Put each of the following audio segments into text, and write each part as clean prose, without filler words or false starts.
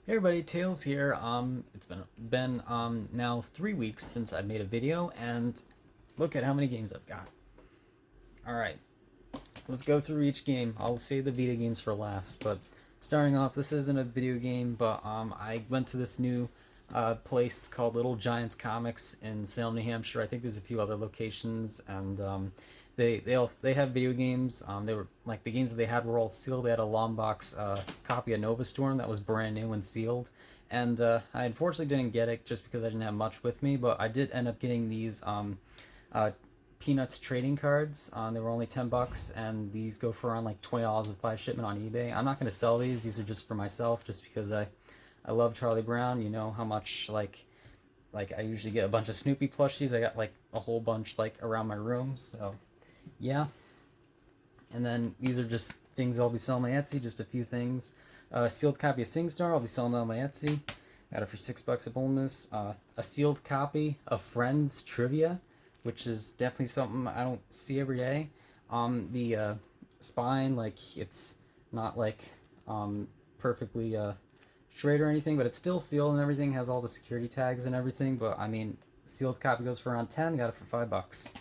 Hey everybody, Tails here. It's been now 3 weeks since I made a video, and look at how many games I've got. All right, let's go through each game. I'll save the Vita games for last, but starting off, this isn't a video game, but I went to this new place. It's called Little Giants Comics in Salem, New Hampshire. I think there's a few other locations, and they have video games. They were like the games that they had were all sealed. They had a long box copy of Nova Storm that was brand new and sealed, and I unfortunately didn't get it just because I didn't have much with me. But I did end up getting these uh, Peanuts trading cards. They were only $10, and these go for around like $20 with 5 shipment on eBay. I'm not gonna sell these. These are just for myself, just because I love Charlie Brown. You know how much like I usually get a bunch of Snoopy plushies. I got like a whole bunch like around my room. So yeah. And then these are just things I'll be selling on my Etsy. Just a few things. Sealed copy of SingStar. I'll be selling that on my Etsy. Got it for $6 at Bull Moose. A sealed copy of Friends Trivia, which is definitely something I don't see every day. The spine, like it's not like perfectly straight or anything, but it's still sealed and everything. Has all the security tags and everything. But I mean, sealed copy goes for around 10. Got it for $5.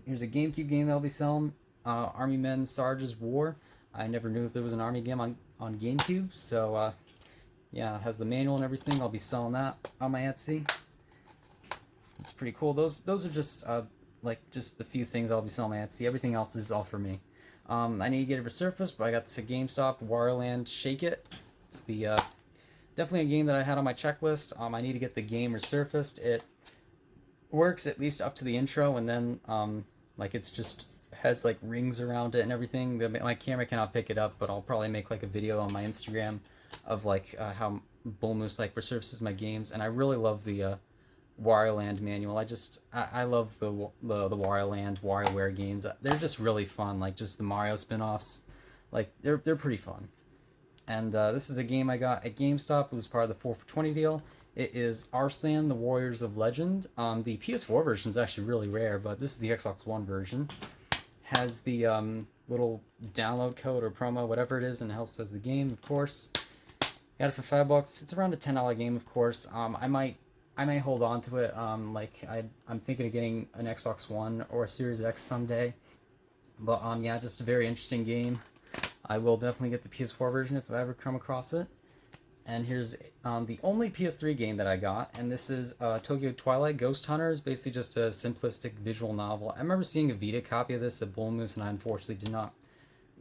Here's a GameCube game that I'll be selling. Army Men Sarge's War. I never knew if there was an Army game on GameCube, so yeah, it has the manual and everything. I'll be selling that on my Etsy. It's pretty cool. Those are just like just the few things I'll be selling on my Etsy. Everything else is all for me. I need to get it resurfaced, but I got this at GameStop. Wireland Shake It. It's the definitely a game that I had on my checklist. I need to get the game resurfaced. It works at least up to the intro, and then like it's just has like rings around it and everything. My camera cannot pick it up, but I'll probably make like a video on my Instagram of like how Bull Moose like resurfaces my games. And I really love the Wireland manual. I love the Wireland WarioWare games. They're just really fun. Like just the Mario spin-offs, like they're pretty fun. And this is a game I got at GameStop. It was part of the 4 for 20 deal. It is Arsen, the Warriors of Legend. The PS4 version is actually really rare, but this is the Xbox One version. Has the little download code or promo, whatever it is, and it also says the game, of course. Got it for $5. It's around a $10 game, of course. I might hold on to it. I'm thinking of getting an Xbox One or a Series X someday. But yeah, just a very interesting game. I will definitely get the PS4 version if I ever come across it. And here's the only PS3 game that I got, and this is Tokyo Twilight Ghost Hunters, basically just a simplistic visual novel. I remember seeing a Vita copy of this at Bull Moose, and I unfortunately did not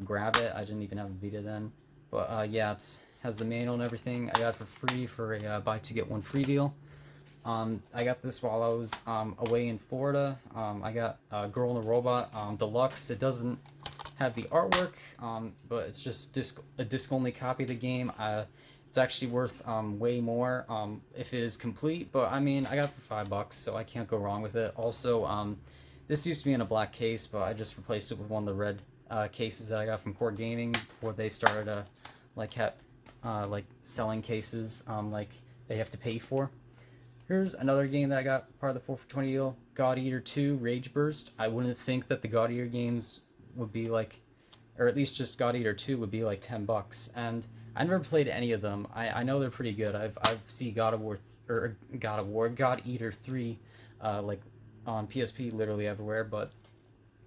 grab it. I didn't even have a Vita then. But yeah, it has the manual and everything. I got it for free for a buy two get one free deal. I got this while I was away in Florida. I got Girl and the Robot Deluxe. It doesn't have the artwork, but it's just a disc-only copy of the game. It's actually worth way more if it is complete, but I mean, I got it for $5, so I can't go wrong with it. Also, this used to be in a black case, but I just replaced it with one of the red cases that I got from Core Gaming before they started like selling cases like they have to pay for. Here's another game that I got part of the 4 for 20 deal, God Eater 2 Rage Burst. I wouldn't think that the God Eater games would be like, or at least just God Eater 2 would be like $10, and I never played any of them. I know they're pretty good. I've seen God Eater 3 like on PSP literally everywhere, but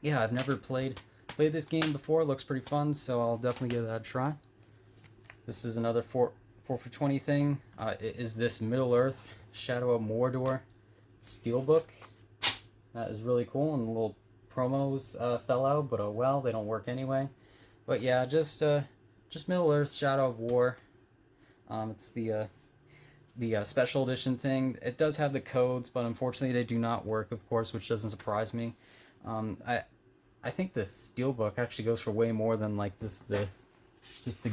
yeah, I've never played this game before. It looks pretty fun, so I'll definitely give that a try. This is another 4 for 20 thing. Is this Middle Earth Shadow of Mordor Steelbook. That is really cool, and the little promos fell out, but oh well, they don't work anyway. But yeah, just Middle Earth Shadow of War. It's the special edition thing. It does have the codes, but unfortunately they do not work, of course, which doesn't surprise me. I think the Steelbook actually goes for way more than like just the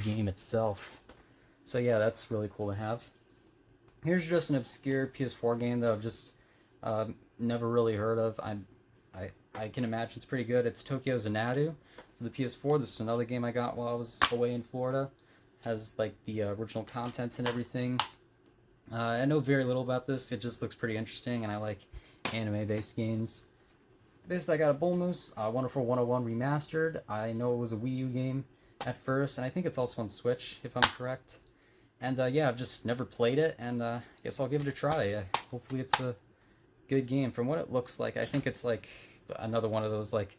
game itself. So yeah, that's really cool to have. Here's just an obscure PS4 game that I've just never really heard of. I can imagine it's pretty good. It's Tokyo Xanadu for the PS4. This is another game I got while I was away in Florida. Has like the original contents and everything. I know very little about this. It just looks pretty interesting, and I like anime-based games. This I got a Bull Moose, Wonderful 101 Remastered. I know it was a Wii U game at first, and I think it's also on Switch, if I'm correct. And yeah, I've just never played it, and I guess I'll give it a try. Hopefully it's a good game. From what it looks like, I think it's like another one of those like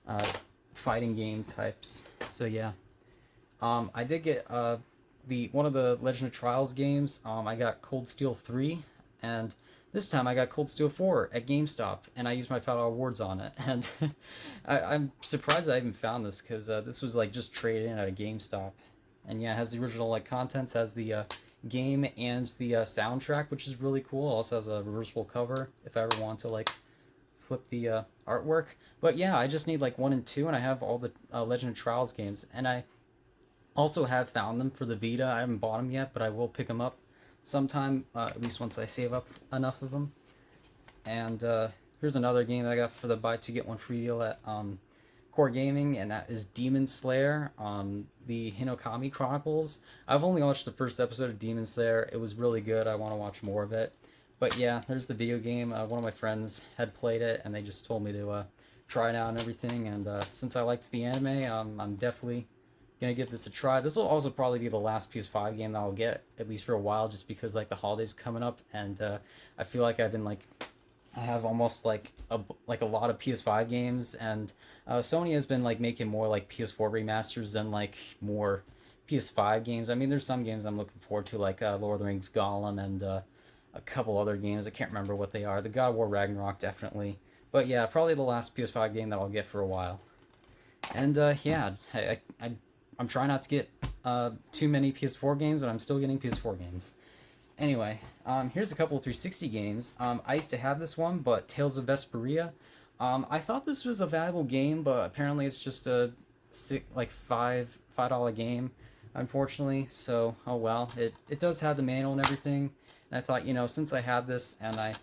uh, fighting game types. So yeah, I did get the one of the Legend of Trials games. I got Cold Steel 3, and this time I got Cold Steel 4 at GameStop, and I used my $5 rewards on it. And I'm surprised I even found this, because this was like just traded in at a GameStop. And yeah, it has the original like contents, has the game and the soundtrack, which is really cool. It also has a reversible cover if I ever want to like flip the artwork. But yeah, I just need like 1 and 2, and I have all the Legend of Trials games, and I also have found them for the Vita. I haven't bought them yet, but I will pick them up sometime, at least once I save up enough of them. And here's another game that I got for the buy 2 get 1 free deal at Core Gaming, and that is Demon Slayer, the Hinokami Chronicles. I've only watched the first episode of Demon Slayer. It was really good. I want to watch more of it. But yeah, there's the video game. One of my friends had played it, and they just told me to try it out and everything. And since I liked the anime, I'm definitely gonna give this a try. This will also probably be the last PS5 game that I'll get, at least for a while, just because like the holidays coming up, and I feel like I've been like, I have almost like a lot of PS5 games, and Sony has been like making more like PS4 remasters than like more PS5 games. I mean, there's some games I'm looking forward to, like Lord of the Rings Gollum, and a couple other games. I can't remember what they are. The God of War Ragnarok, definitely. But yeah, probably the last PS5 game that I'll get for a while. And yeah, I'm trying not to get too many PS4 games, but I'm still getting PS4 games. Anyway, here's a couple of 360 games. I used to have this one, but Tales of Vesperia. I thought this was a valuable game, but apparently it's just a $5 game, unfortunately. So, oh well. It does have the manual and everything. And I thought, since I had this, and I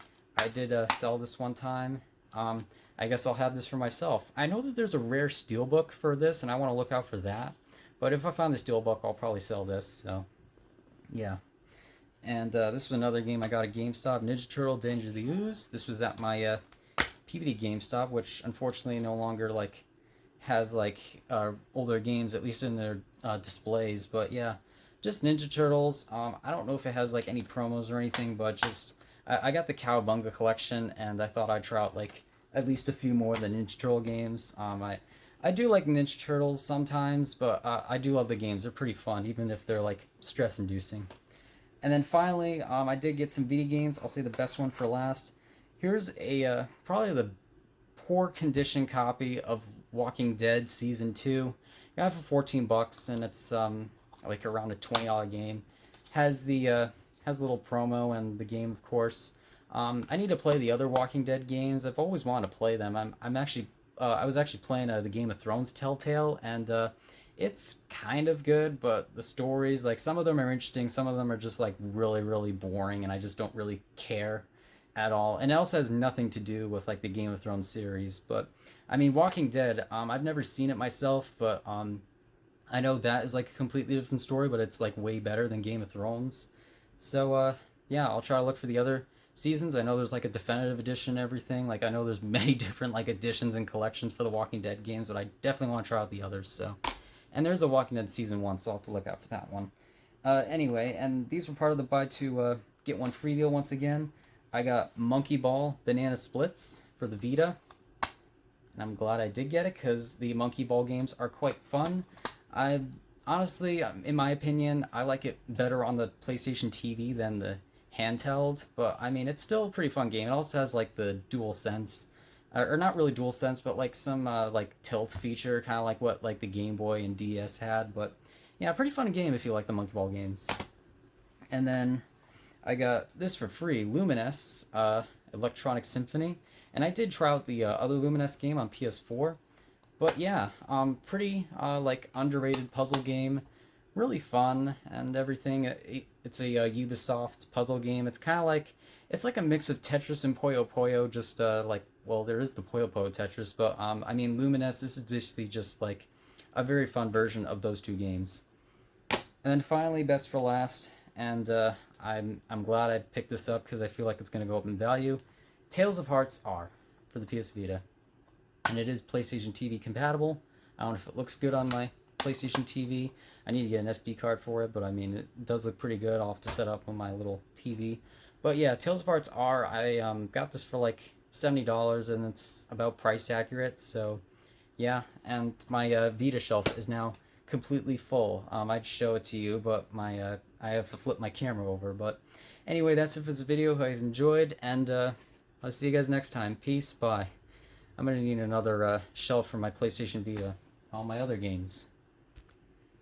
did sell this one time, I guess I'll have this for myself. I know that there's a rare steelbook for this, and I want to look out for that. But if I find the steelbook, I'll probably sell this. So, yeah. And this was another game I got at GameStop, Ninja Turtle Danger of the Ooze. This was at my PBD GameStop, which unfortunately no longer like has like older games, at least in their displays. But yeah, just Ninja Turtles. I don't know if it has like any promos or anything, but just I got the Cowabunga collection, and I thought I'd try out like at least a few more of the Ninja Turtle games. I do like Ninja Turtles sometimes, but I do love the games. They're pretty fun, even if they're like stress-inducing. And then finally, I did get some Vita games. I'll say the best one for last. Here's a probably the poor condition copy of Walking Dead Season 2. Got it for $14, and it's like around a $20 game. Has the little promo and the game, of course. I need to play the other Walking Dead games. I've always wanted to play them. I was actually playing the Game of Thrones Telltale, and it's kind of good, but the stories, like some of them are interesting, some of them are just like really, really boring, and I just don't really care at all. And it also has nothing to do with like the Game of Thrones series. But I mean, Walking Dead, I've never seen it myself, but I know that is like a completely different story, but it's like way better than Game of Thrones. So yeah, I'll try to look for the other seasons. I know there's like a definitive edition and everything. Like I know there's many different like editions and collections for the Walking Dead games, but I definitely want to try out the others. So, and there's a Walking Dead Season 1, so I'll have to look out for that one. Anyway, and these were part of the buy 2 get 1 free deal once again. I got Monkey Ball Banana Splits for the Vita, and I'm glad I did get it because the Monkey Ball games are quite fun. I honestly, in my opinion, I like it better on the PlayStation TV than the handheld, but I mean, it's still a pretty fun game. It also has like the dual sense, or not really dual sense, but like some like tilt feature, kind of like what like the Game Boy and DS had. But yeah, pretty fun game if you like the Monkey Ball games. And then I got this for free, Lumines Electronic Symphony, and I did try out the other Lumines game on PS4. But yeah, pretty like underrated puzzle game, really fun and everything. It's a Ubisoft puzzle game. It's kind of like, it's like a mix of Tetris and Puyo Puyo, just like, well, there is the Puyo Puyo Tetris, but I mean, Lumines, this is basically just like a very fun version of those two games. And then finally, best for last, and I'm glad I picked this up because I feel like it's going to go up in value. Tales of Hearts R for the PS Vita, and it is PlayStation TV compatible. I don't know if it looks good on my PlayStation TV. I need to get an SD card for it, but I mean, it does look pretty good. I'll have to set up on my little TV. But yeah, Tales of Arts R, I got this for like $70, and it's about price accurate. So yeah, and my Vita shelf is now completely full. I'd show it to you, but my I have to flip my camera over. But anyway, that's it for this video. Hope you guys enjoyed, and I'll see you guys next time. Peace, bye. I'm gonna need another shelf for my PlayStation Vita, all my other games.